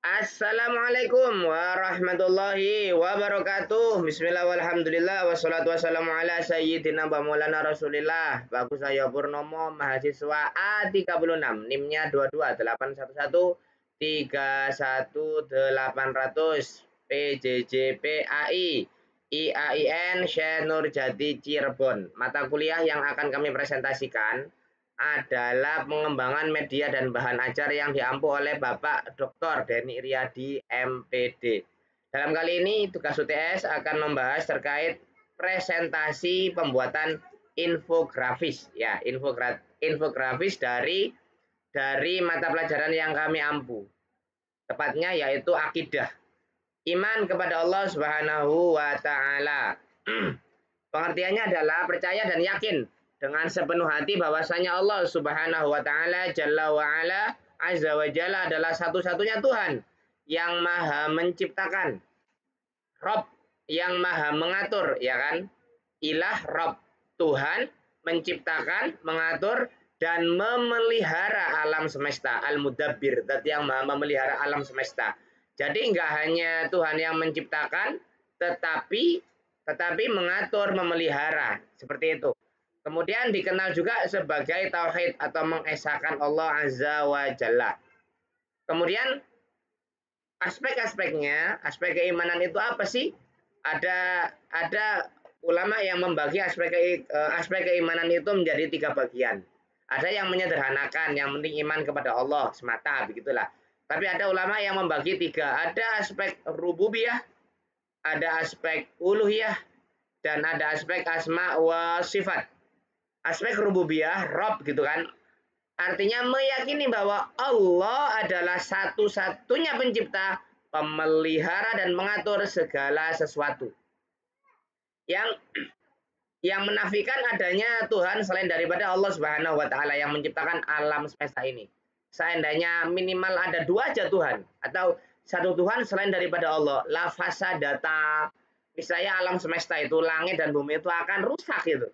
Assalamualaikum warahmatullahi wabarakatuh. Bismillah walhamdulillah wassalatu wassalamu ala sayyidina wa maulana rasulillah. Bagus saya Purnomo, mahasiswa A36, NIM-nya 22811 31800 PJJPAI IAIN Syekh Nurjati Cirebon. Mata kuliah yang akan kami presentasikan adalah pengembangan media dan bahan ajar yang diampu oleh Bapak Dr. Denny Riyadi MPD. Dalam kali ini tugas UTS akan membahas terkait presentasi pembuatan infografis ya, infografis dari mata pelajaran yang kami ampu. Tepatnya yaitu akidah. Iman kepada Allah Subhanahu wa taala. Pengertiannya adalah percaya dan yakin dengan sepenuh hati bahwasanya Allah Subhanahu wa taala Jalla wa ala Azza wa Jalla adalah satu-satunya Tuhan yang maha menciptakan, Rob yang maha mengatur, ya kan? Ilah Rob, Tuhan menciptakan, mengatur dan memelihara alam semesta. Al-Mudabbir, zat yang maha memelihara alam semesta. Jadi enggak hanya Tuhan yang menciptakan, tetapi mengatur, memelihara, seperti itu. Kemudian dikenal juga sebagai tauhid atau mengesahkan Allah Azza wa Jalla. Kemudian aspek-aspeknya, aspek keimanan itu apa sih? Ada ulama yang membagi aspek keimanan itu menjadi 3 bagian. Ada yang menyederhanakan, yang penting iman kepada Allah semata, begitulah. Tapi ada ulama yang membagi 3. Ada aspek rububiyah, ada aspek uluhiyah, dan ada aspek asma wa sifat. Aspek rububiyah, Rob gitu kan. Artinya meyakini bahwa Allah adalah satu-satunya pencipta, pemelihara dan mengatur segala sesuatu. Yang menafikan adanya Tuhan selain daripada Allah Subhanahu wa taala yang menciptakan alam semesta ini. Seandainya minimal ada 2 aja Tuhan atau satu Tuhan selain daripada Allah, la fasadata. Misalnya alam semesta itu, langit dan bumi itu akan rusak gitu.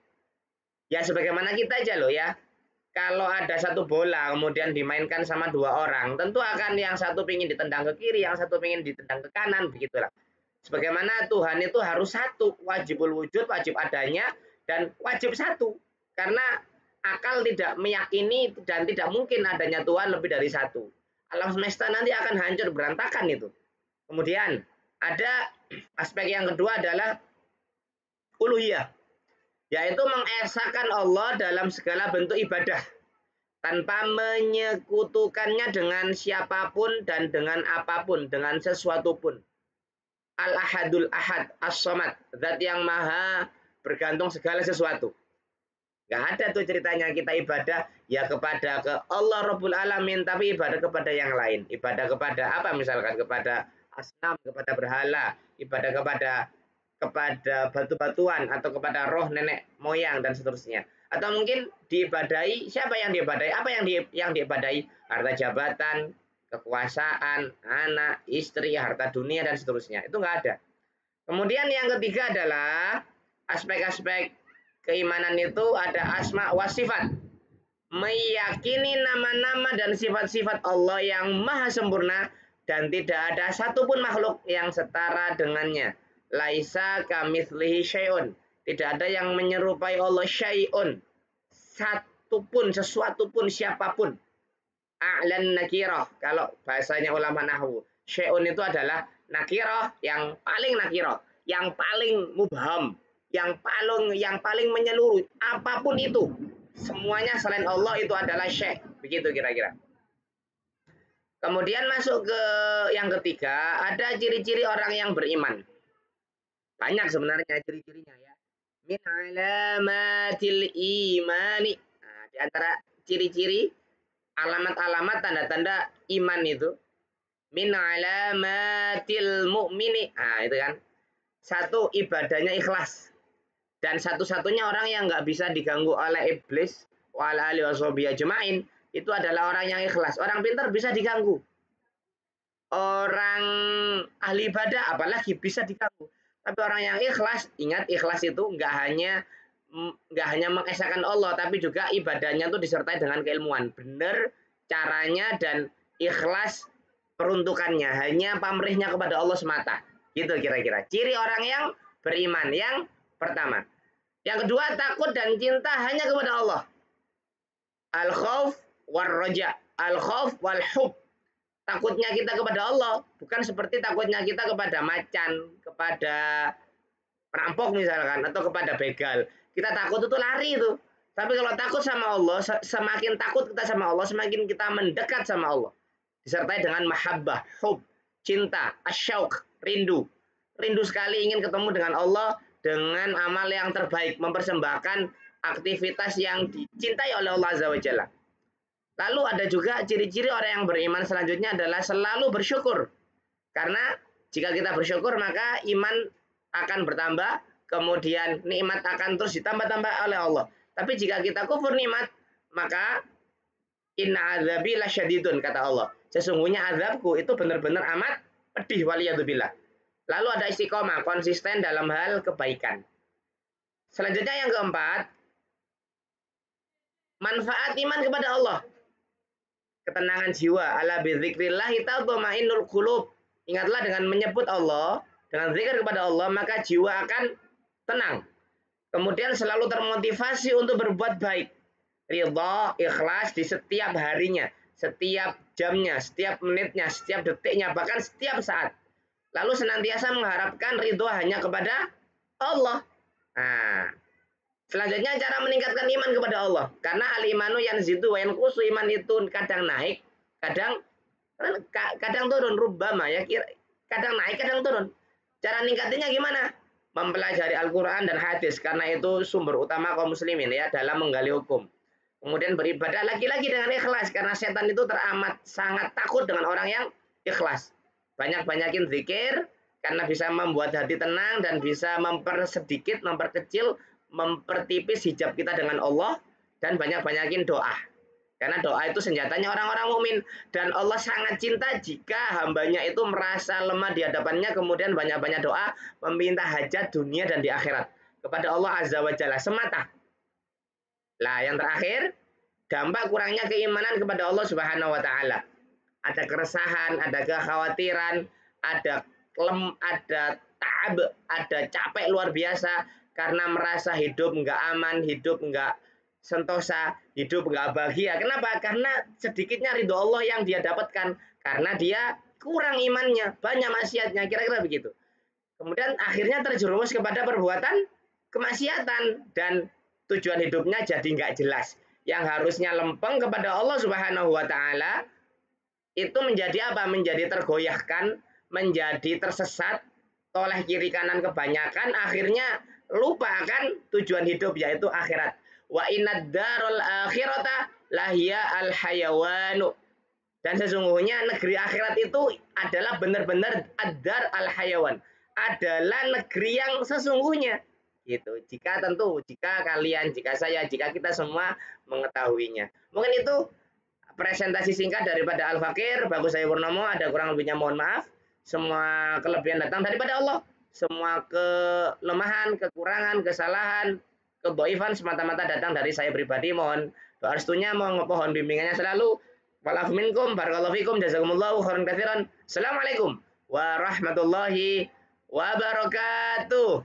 Ya sebagaimana kita aja loh ya. Kalau ada satu bola kemudian dimainkan sama 2 orang, tentu akan yang satu pingin ditendang ke kiri, yang satu pingin ditendang ke kanan, begitulah. Sebagaimana Tuhan itu harus satu, wajibul wujud, wajib adanya, dan wajib satu. Karena akal tidak meyakini dan tidak mungkin adanya Tuhan lebih dari satu. Alam semesta nanti akan hancur berantakan itu. Kemudian ada aspek yang kedua adalah uluhiyah, yaitu mengesahkan Allah dalam segala bentuk ibadah tanpa menyekutukannya dengan siapapun dan dengan apapun, dengan sesuatu pun. Al-Ahadul Ahad, As-Somad, zat yang maha bergantung segala sesuatu. Gak ada tuh ceritanya kita ibadah ya kepada ke Allah Rabbul Alamin, tapi ibadah kepada yang lain. Ibadah kepada apa misalkan? Kepada asnam, kepada berhala, ibadah kepada batu-batuan atau kepada roh nenek moyang dan seterusnya. Atau mungkin diibadahi, siapa yang diibadahi? Apa yang diibadahi? Harta jabatan, kekuasaan, anak, istri, harta dunia dan seterusnya. Itu nggak ada. Kemudian yang ketiga adalah aspek-aspek keimanan itu ada asma wa sifat. Meyakini nama-nama dan sifat-sifat Allah yang maha sempurna dan tidak ada satupun makhluk yang setara dengannya. Laisa kamitslihi syai'un. Tidak ada yang menyerupai Allah syai'un. Satupun, sesuatu pun, siapapun. A'lan nakirah. Kalau bahasanya ulama nahwu. Syai'un itu adalah nakirah, yang paling nakirah, yang paling mubham, yang paling menyeluruh. Apapun itu, semuanya selain Allah itu adalah syai'. Begitu kira-kira. Kemudian masuk ke yang ketiga, ada ciri-ciri orang yang beriman. Banyak sebenarnya ciri-cirinya ya. Min alamatil imani. Nah, di antara ciri-ciri, alamat-alamat, tanda-tanda iman itu. Min alamatil mu'mini. Nah, itu kan. 1, ibadahnya ikhlas. Dan satu-satunya orang yang nggak bisa diganggu oleh iblis, wala alihi washabihi ajmain, itu adalah orang yang ikhlas. Orang pintar bisa diganggu. Orang ahli ibadah apalagi bisa diganggu. Tapi orang yang ikhlas, ingat ikhlas itu nggak hanya mengesahkan Allah, tapi juga ibadahnya itu disertai dengan keilmuan. Benar caranya dan ikhlas peruntukannya, hanya pamrihnya kepada Allah semata. Gitu kira-kira. Ciri orang yang beriman yang pertama. Yang kedua, takut dan cinta hanya kepada Allah. Al-khauf war roja, al-khauf wal hub. Takutnya kita kepada Allah bukan seperti takutnya kita kepada macan, kepada perampok misalkan, atau kepada begal. Kita takut itu lari itu. Tapi kalau takut sama Allah, semakin takut kita sama Allah, semakin kita mendekat sama Allah. Disertai dengan mahabbah, hub, cinta, asyauq, rindu. Rindu sekali ingin ketemu dengan Allah dengan amal yang terbaik, mempersembahkan aktivitas yang dicintai oleh Allah Azza wa Jalla. Lalu ada juga ciri-ciri orang yang beriman selanjutnya adalah selalu bersyukur. Karena jika kita bersyukur maka iman akan bertambah, kemudian nikmat akan terus ditambah-tambah oleh Allah. Tapi jika kita kufur nikmat, maka inna azabi lasyadidun, kata Allah. Sesungguhnya azabku itu benar-benar amat pedih, waliyadzubillah. Lalu ada istiqomah, konsisten dalam hal kebaikan. Selanjutnya yang keempat, manfaat iman kepada Allah. Ketenangan jiwa, ala bidzikrillahi tatma'innul qulub. Ingatlah dengan menyebut Allah, dengan zikir kepada Allah, maka jiwa akan tenang. Kemudian selalu termotivasi untuk berbuat baik. Ridha, ikhlas di setiap harinya, setiap jamnya, setiap menitnya, setiap detiknya, bahkan setiap saat. Lalu senantiasa mengharapkan ridho hanya kepada Allah. Nah, selanjutnya cara meningkatkan iman kepada Allah. Karena al-imanu yanzidu wa yanqusu, iman itu kadang naik, kadang turun, rubbama ya, kadang naik, kadang turun. Cara ningkatinnya gimana? Mempelajari Al-Qur'an dan hadis, karena itu sumber utama kaum muslimin ya dalam menggali hukum. Kemudian beribadah lagi-lagi dengan ikhlas, karena setan itu teramat sangat takut dengan orang yang ikhlas. Banyak-banyakin zikir karena bisa membuat hati tenang dan bisa mempersedikit, memperkecil, mempertipis hijab kita dengan Allah, dan banyak-banyakin doa. Karena doa itu senjatanya orang-orang mukmin, dan Allah sangat cinta jika hambanya itu merasa lemah di hadapannya, kemudian banyak-banyak doa meminta hajat dunia dan di akhirat kepada Allah Azza wa Jalla semata. Nah, yang terakhir, dampak kurangnya keimanan kepada Allah Subhanahu wa taala. Ada keresahan, ada kekhawatiran, ada ta'ab, ada capek luar biasa karena merasa hidup nggak aman, hidup nggak sentosa, hidup nggak bahagia. Kenapa? Karena sedikitnya ridho Allah yang dia dapatkan, karena dia kurang imannya, banyak maksiatnya, kira-kira begitu. Kemudian akhirnya terjerumus kepada perbuatan kemaksiatan dan tujuan hidupnya jadi nggak jelas. Yang harusnya lempeng kepada Allah Subhanahu wa taala itu menjadi apa? Menjadi tergoyahkan, menjadi tersesat, toleh kiri kanan kebanyakan, akhirnya lupa akan tujuan hidup yaitu akhirat. Wa inad darul akhirata lahiya al hayawanu. Dan sesungguhnya negeri akhirat itu adalah benar-benar ad-dar al hayawan, adalah negeri yang sesungguhnya. Gitu. Jika kalian, jika saya, jika kita semua mengetahuinya. Mungkin itu presentasi singkat daripada Al-Fakir, Bagus Saya Purnomo. Ada kurang lebihnya mohon maaf. Semua kelebihan datang daripada Allah. Semua kelemahan, kekurangan, kesalahan, kedhaifan semata-mata datang dari saya pribadi. Mohon doa restunya, mohon bimbingannya selalu. Wa'alafu minkum, barakallahu fikum, jazakumullahu khairan katsiran. Assalamualaikum warahmatullahi wabarakatuh.